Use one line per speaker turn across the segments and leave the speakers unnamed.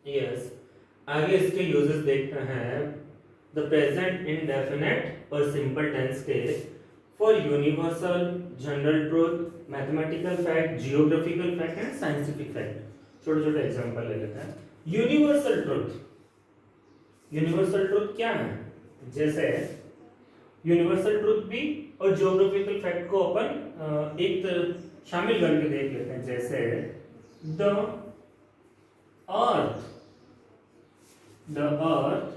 Yes, आगे इसके uses देखते हैं। द प्रेजेंट इंडेफिनिट और सिंपल टेंस के for universal, general truth, mathematical fact, geographical fact and scientific fact. छोटे छोटे एग्जांपल ले लेते हैं। यूनिवर्सल ट्रूथ, यूनिवर्सल ट्रूथ क्या है? जैसे यूनिवर्सल ट्रूथ भी और जियोग्राफिकल फैक्ट को अपन एक शामिल करके देख लेते हैं। जैसे the earth, the earth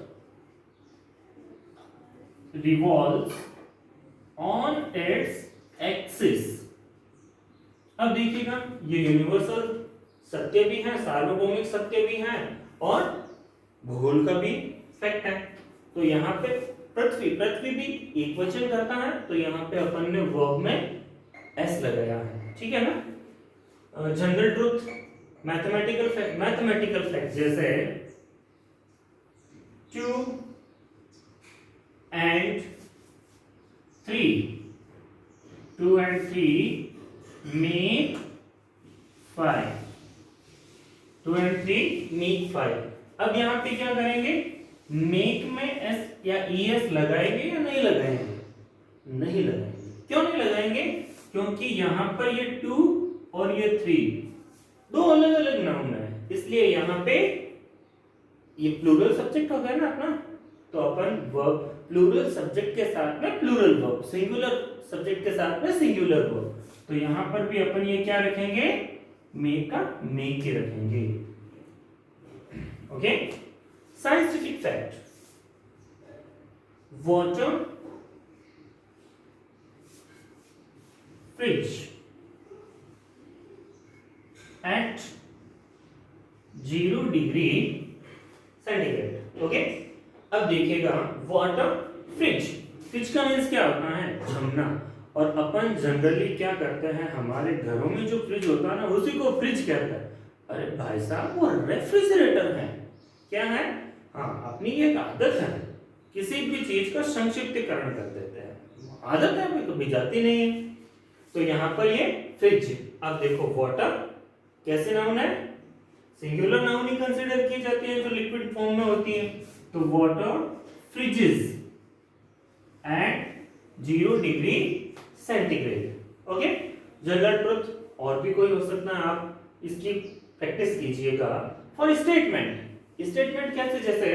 revolves on its axis। अब देखिएगा, ये यूनिवर्सल सत्य भी है, सार्वभौमिक सत्य भी है और भूगोल का भी फैक्ट है। तो यहाँ पे पृथ्वी, पृथ्वी भी एक वचन करता है, तो यहाँ पे अपन ने वर्ब में एस लगाया है, ठीक है ना। General truth, mathematical fact, mathematical fact जैसे 2 and 3, 2 and 3 make 5, 2 and 3 make 5। अब यहाँ पे क्या करेंगे? मेक में एस या ईएस लगाएंगे या नहीं लगाएंगे? नहीं लगाएंगे। क्यों नहीं लगाएंगे? क्योंकि यहाँ पर ये 2 और ये 3 दो अलग अलग नाउन है, इसलिए यहाँ पे ये प्लूरल सब्जेक्ट हो गया ना अपना, तो अपन वर्ब प्लूरल सब्जेक्ट के साथ में प्लूरल वर्ब, सिंगुलर सब्जेक्ट के साथ में सिंगुलर वर्ब। तो यहां पर भी अपन ये क्या रखेंगे? मेक का मेक ही रखेंगे। Okay. Scientific fact, water freeze at 0 degree centigrade. Okay. अब देखिएगा, वाटर फ्रिज, फ्रिज का मीन्स क्या होता है? जमना। और अपन जनरली क्या करते हैं, हमारे घरों में जो फ्रिज होता है ना, उसी को फ्रिज कहते हैं। अरे भाई साहब, वो रेफ्रिजरेटर है। क्या है? हाँ, अपनी एक आदत है, किसी भी चीज का संक्षिप्तीकरण कर देते हैं, आदत है, कभी जाती नहीं है। तो यहाँ पर ये फ्रिज। अब देखो, वाटर कैसे नाउन है? सिंगुलर नाउन ही कंसीडर की जाती है जो लिक्विड फॉर्म में होती है। तो water freezes at 0 degree centigrade. Okay. General truth और भी कोई हो सकता है, आप इसकी प्रैक्टिस कीजिएगा। फॉर स्टेटमेंट, स्टेटमेंट कैसे? जैसे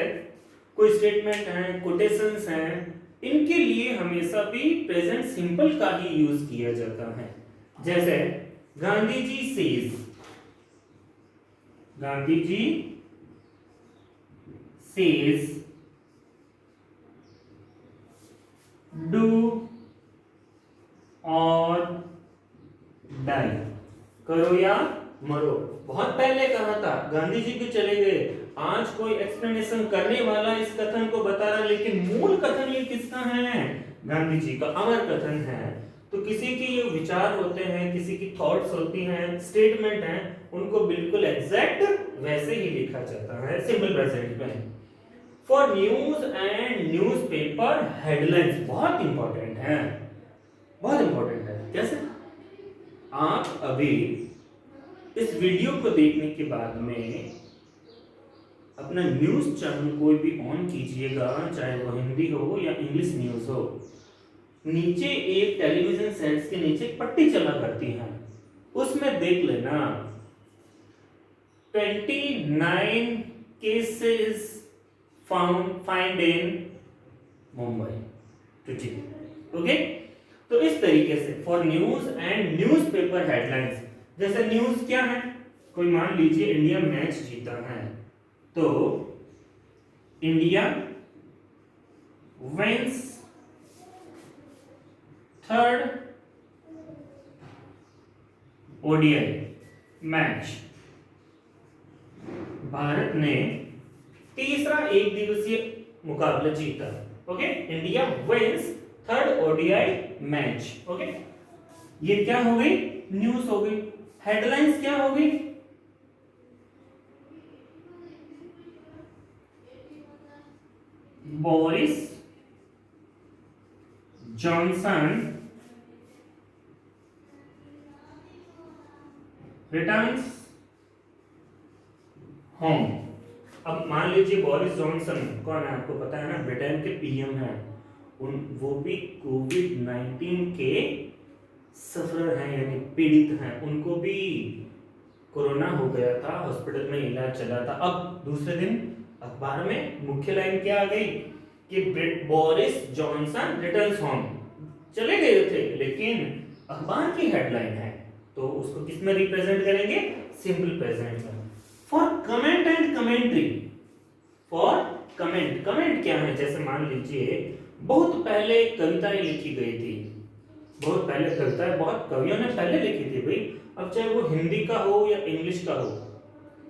कोई स्टेटमेंट है, कोटेशंस हैं, इनके लिए हमेशा भी प्रेजेंट सिंपल का ही यूज किया जाता है। जैसे Gandhi ji says, Gandhi ji says do or die, करो या मरो। बहुत पहले कहा था, गांधी जी भी चले गए, आज कोई एक्सप्लेनेशन करने वाला इस कथन को बता रहा, लेकिन मूल कथन ये किसका है? गांधी जी का अमर कथन है। तो किसी के ये विचार होते हैं, किसी की थॉट्स होती हैं, स्टेटमेंट हैं, उनको बिल्कुल एग्जैक्ट वैसे ही लिखा जाता है सिंपल प्रेजेंट में। For news and newspaper headlines, बहुत इंपॉर्टेंट है, बहुत इंपॉर्टेंट है। कैसे? आप अभी इस वीडियो को देखने के बाद में अपना न्यूज चैनल कोई भी ऑन कीजिएगा, चाहे वो हिंदी हो या इंग्लिश न्यूज हो, नीचे एक टेलीविजन सेट्स के नीचे पट्टी चला करती है, उसमें देख लेना 29 cases find in Mumbai today. Okay. तो इस तरीके से for news and newspaper headlines, जैसे न्यूज क्या है? कोई मान लीजिए इंडिया मैच जीता है, तो India wins third ODI match, भारत ने तीसरा एक दिवसीय मुकाबला जीता। Okay. India wins third ODI match. Okay. ये क्या हो गई? न्यूज हो गई। हेडलाइंस क्या हो गई? Boris Johnson returns home. अब मान लीजिए बोरिस जॉनसन कौन है, आपको पता है ना, ब्रिटेन के पीएम हैं, उन वो भी कोविड-19 के सफरर हैं, यानी पीड़ित हैं, उनको भी कोरोना हो गया था, हॉस्पिटल में इलाज चला था। अब दूसरे दिन अखबार में मुख्य लाइन क्या आ गई कि बोरिस जॉनसन रिटर्न्स होम, चले गए थे, लेकिन अखबार की हेडलाइन है तो उसको किस में रिप्रेजेंट करेंगे, सिंपल प्रेजेंट में। For comment and commentary, for comment, comment क्या है, जैसे मान लीजिए बहुत पहले कविताएं लिखी गई थी, बहुत पहले कविताएं बहुत कवियों ने पहले लिखी थी भाई, अब चाहे वो हिंदी का हो या इंग्लिश का हो,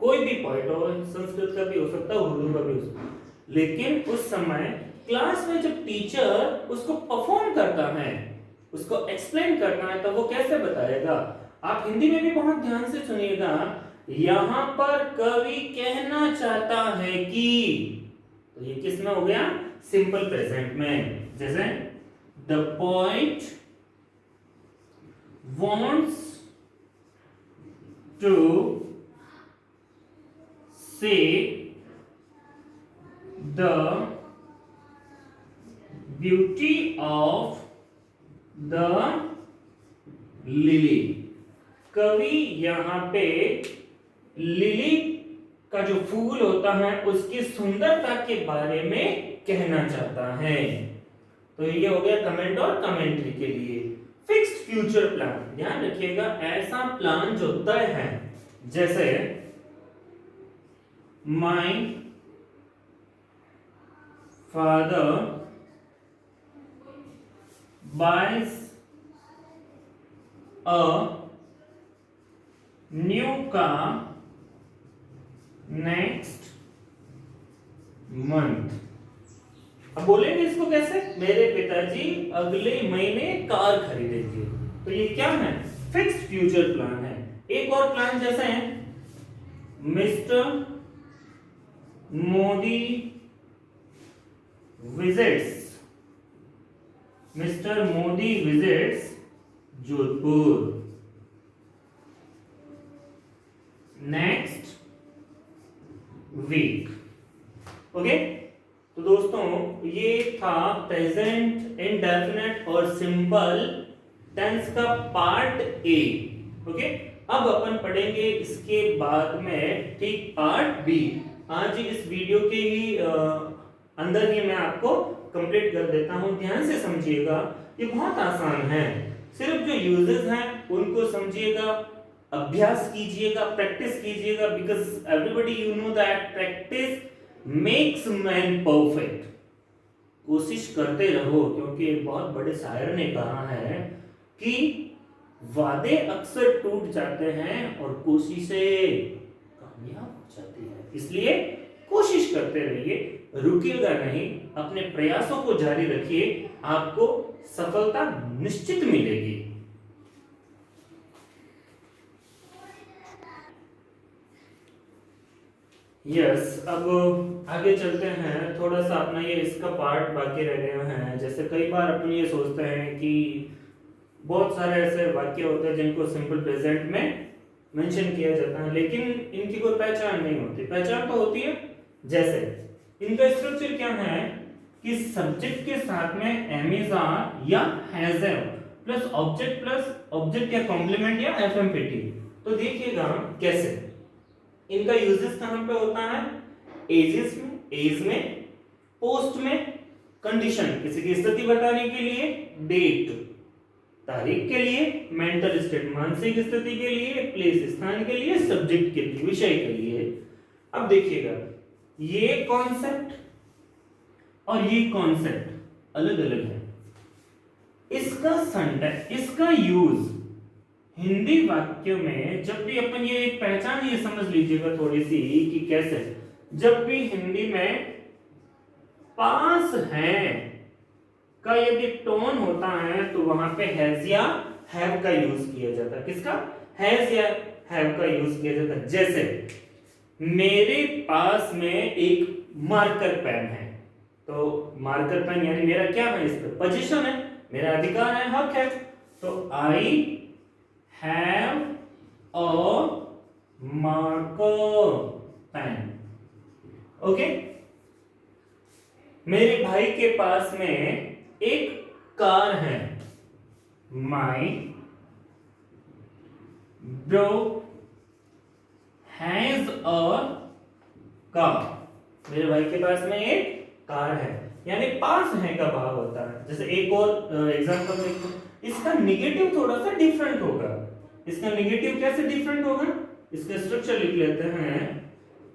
कोई भी पोएट हो, संस्कृत का भी हो सकता है, उर्दू का भी हो सकता है, लेकिन उस समय क्लास में जब टीचर उसको परफॉर्म करता है, उसको एक्सप्लेन करना है, तो वो कैसे बताएगा। आप हिंदी में भी बहुत ध्यान से सुनिएगा, यहां पर कवि कहना चाहता है कि, तो ये किस में हो गया, सिंपल प्रेजेंट में। जैसे the poet wants to say the beauty of the lily, कवि यहाँ पे लिली का जो फूल होता है उसकी सुंदरता के बारे में कहना चाहता है। तो ये हो गया कमेंट और कमेंट्री के लिए। फिक्स्ड फ्यूचर प्लान, ध्यान रखिएगा, ऐसा प्लान जो तय है, जैसे my father buys a new car next month. अब बोलेंगे इसको कैसे, मेरे पिताजी अगले महीने कार खरीदेंगे, तो ये क्या है, फिक्स्ड फ्यूचर प्लान है। एक और प्लान जैसे है, mister Modi visits, mister Modi visits Jodhpur next week. Okay, तो दोस्तों ये था प्रेजेंट इंडेफिनिट और सिंपल टेंस का पार्ट ए। ओके, अब अपन पढ़ेंगे इसके बाद में ठीक पार्ट बी। आज इस वीडियो के ही अंदर ही मैं आपको कंप्लीट कर देता हूं, ध्यान से समझिएगा, ये बहुत आसान है, सिर्फ जो यूजेस हैं उनको समझिएगा, अभ्यास कीजिएगा, प्रैक्टिस कीजिएगा, because everybody you know that practice makes man perfect. कोशिश करते रहो, क्योंकि एक बहुत बड़े शायर ने कहा है कि वादे अक्सर टूट जाते हैं और कोशिशें कामयाब हो जाती है, इसलिए कोशिश करते रहिए, रुकिएगा नहीं, अपने प्रयासों को जारी रखिए, आपको सफलता निश्चित मिलेगी। यस, अब आगे चलते हैं, थोड़ा सा अपना ये इसका पार्ट बाकी रह गया है। जैसे कई बार अपन ये सोचते हैं कि बहुत सारे ऐसे वाक्य होते हैं जिनको सिंपल प्रेजेंट में मेंशन किया जाता है, लेकिन इनकी कोई पहचान नहीं होती। पहचान तो होती है, जैसे इनका स्ट्रक्चर क्या है कि सब्जेक्ट के साथ में एम इज आर या हैज हैव प्लस ऑब्जेक्ट या कॉम्प्लीमेंट या एफएमपीटी। तो देखिएगा कैसे इनका यूजेस कहां पे होता है, एजेस में, एज में, पोस्ट में, कंडीशन किसी की स्थिति बताने के लिए, डेट तारीख के लिए, मेंटल स्टेट मानसिक स्थिति के लिए, प्लेस स्थान के लिए, सब्जेक्ट के लिए विषय के लिए। अब देखिएगा ये कॉन्सेप्ट और ये कॉन्सेप्ट अलग अलग है, इसका सेंटेंस, इसका यूज हिंदी वाक्यों में जब भी अपन ये एक पहचान ये समझ लीजिएगा थोड़ी सी कि कैसे, जब भी हिंदी में पास है का यदि टोन होता है तो वहां पे हैज या हैव का यूज किया जाता है। किसका, हैज या हैव का यूज किया जाता है। जैसे मेरे पास में एक मार्कर पेन है, तो मार्कर पेन यानी मेरा क्या है, इस पर पोजीशन है, मेरा अधिकार है, हक है, तो आई have a marker pen। Okay, मेरे भाई के पास में एक कार है। माई ब्रो हैज अ कार। मेरे भाई के पास में एक कार है, यानी पास है का भाव होता है। जैसे एक और एग्जांपल देखो, इसका निगेटिव थोड़ा सा डिफरेंट होगा। इसका निगेटिव कैसे डिफरेंट होगा, इसका स्ट्रक्चर लिख लेते हैं।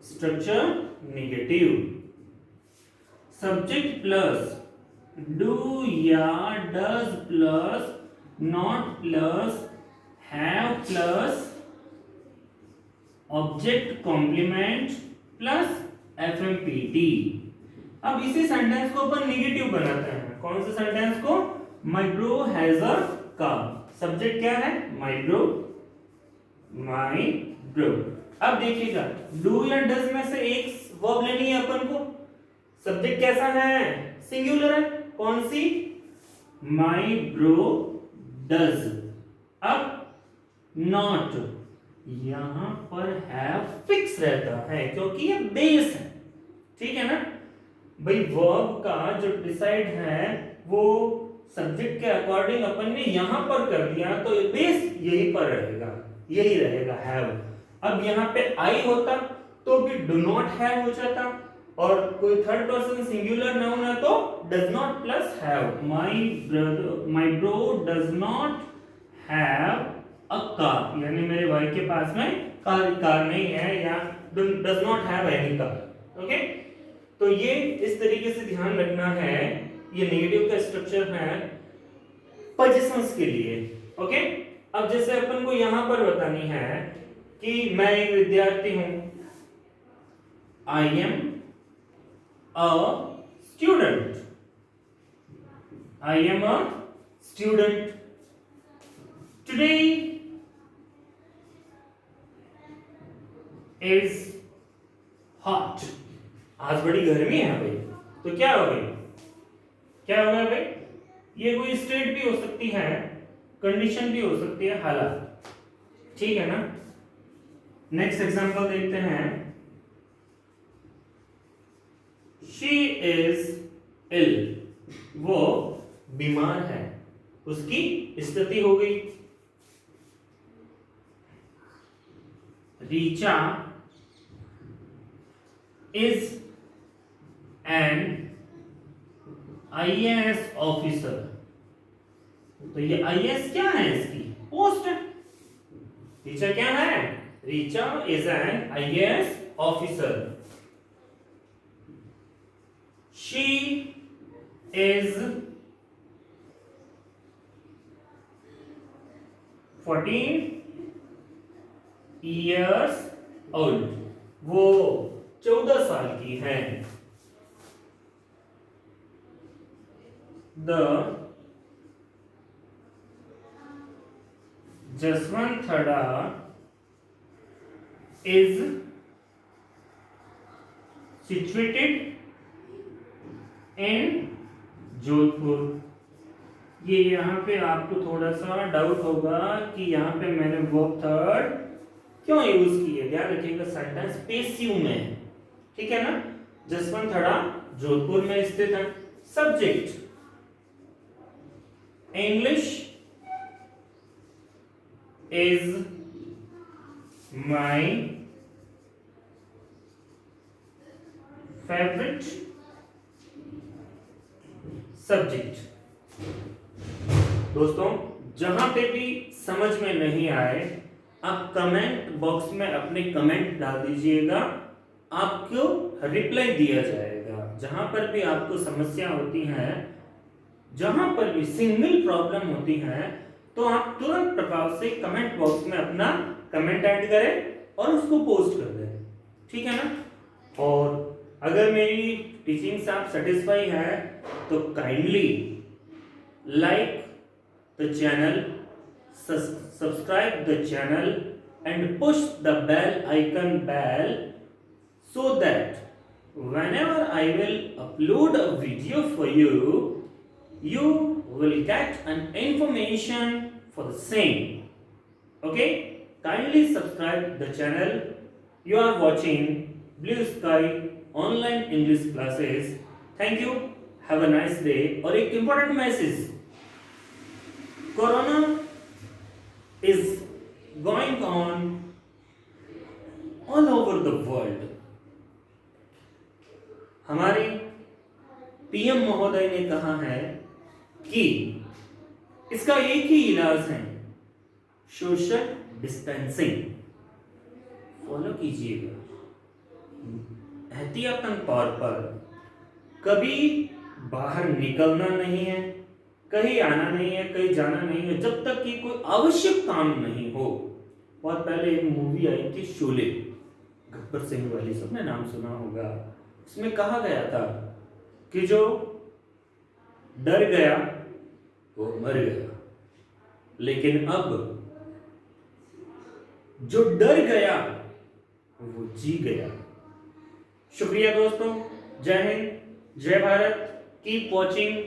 Structure negative, subject plus do या does plus not plus have plus object complement plus FMPT. अब इसी सेंटेंस को अपन निगेटिव बनाते हैं। कौन से सेंटेंस को, माई bro has a car. Subject क्या है, माई ब्रो, माई ब्रो। अब देखिएगा, डू या डज में से एक वर्ब लेनी है अपन को। सब्जेक्ट कैसा है, सिंगुलर है, कौन सी, माई ब्रो डज। अब नॉट, यहां पर हैव फिक्स रहता है क्योंकि ये बेस है, ठीक है ना भाई। वर्ब का जो डिसाइड है वो सब्जेक्ट के अकॉर्डिंग अपन ने यहां पर कर दिया, तो बेस यही पर रहेगा, यही रहेगा हैव। अब यहाँ पे आई होता तो भी डू नॉट हैव हो जाता, और कोई थर्ड पर्सन सिंगुलर नाउन है तो does not plus have. My bro does not have a car, यानी मेरे भाई के पास में कार नहीं है, या does not have any car. Okay, तो ये इस तरीके से ध्यान रखना है। ये नेगेटिव का स्ट्रक्चर है पोजीशंस के लिए। ओके, अब जैसे अपन को यहां पर बतानी है कि मैं एक विद्यार्थी हूं, I am a student, I am a student. Today is hot, आज बड़ी गर्मी है भाई। तो क्या हो गई, क्या होगा भाई, ये कोई स्टेट भी हो सकती है, कंडीशन भी हो सकती है, हालात, ठीक है ना। नेक्स्ट एग्जांपल देखते हैं। शी इज इल, वो बीमार है, उसकी स्थिति हो गई। Richa is an IAS officer, तो ये आईएएस क्या है, इसकी पोस्ट है। रीचा क्या है, Richa is an IAS officer. She is 14 years old, वो 14 साल की है। The Jaswanthada is situated in Jodhpur. ये यहाँ पे आपको थोड़ा सा डाउट होगा कि यहाँ पे मैंने वर्ब थर्ड क्यों यूज किया। ध्यान रखिएगा, सेंटेंस पेसिव में है, ठीक है ना। जसवंतथड़ा जोधपुर में स्थित है। Subject English is my favourite subject. दोस्तों, जहां पे भी समझ में नहीं आए आप कमेंट बॉक्स में अपने कमेंट डाल दीजिएगा, आपको रिप्लाई दिया जाएगा। जहां पर भी आपको समस्या होती है, जहां पर भी सिंगल प्रॉब्लम होती है, तो आप तुरंत प्रभाव से कमेंट बॉक्स में अपना कमेंट ऐड करें और उसको पोस्ट कर दें, ठीक है ना। और अगर मेरी टीचिंग से आप सेटिस्फाई है तो kindly like the channel, subscribe the channel and push the icon bell so that whenever I will upload a video for you, you will get an information for the same. Okay, kindly subscribe the channel. You are watching blue sky online English classes. Thank you, have a nice day. और एक important message, corona is going on all over the world. हमारे PM महोदय ने कहा है कि इसका एक ही इलाज है, सोशल डिस्टेंसिंग। फॉलो कीजिएगा एहतियातन तौर पर। कभी बाहर निकलना नहीं है, कहीं आना नहीं है, कहीं जाना नहीं है, जब तक कि कोई आवश्यक काम नहीं हो। बहुत पहले एक मूवी आई थी शोले, गब्बर सिंह वाली, सबने नाम सुना होगा। उसमें कहा गया था कि जो डर गया वो मर गया, लेकिन अब जो डर गया वो जी गया। शुक्रिया दोस्तों, जय हिंद, जय Bharat. Keep watching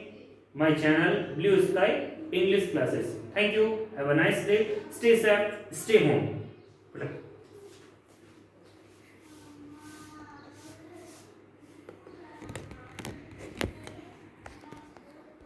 my channel blue sky English classes. Thank you, have a nice day, stay safe, stay home.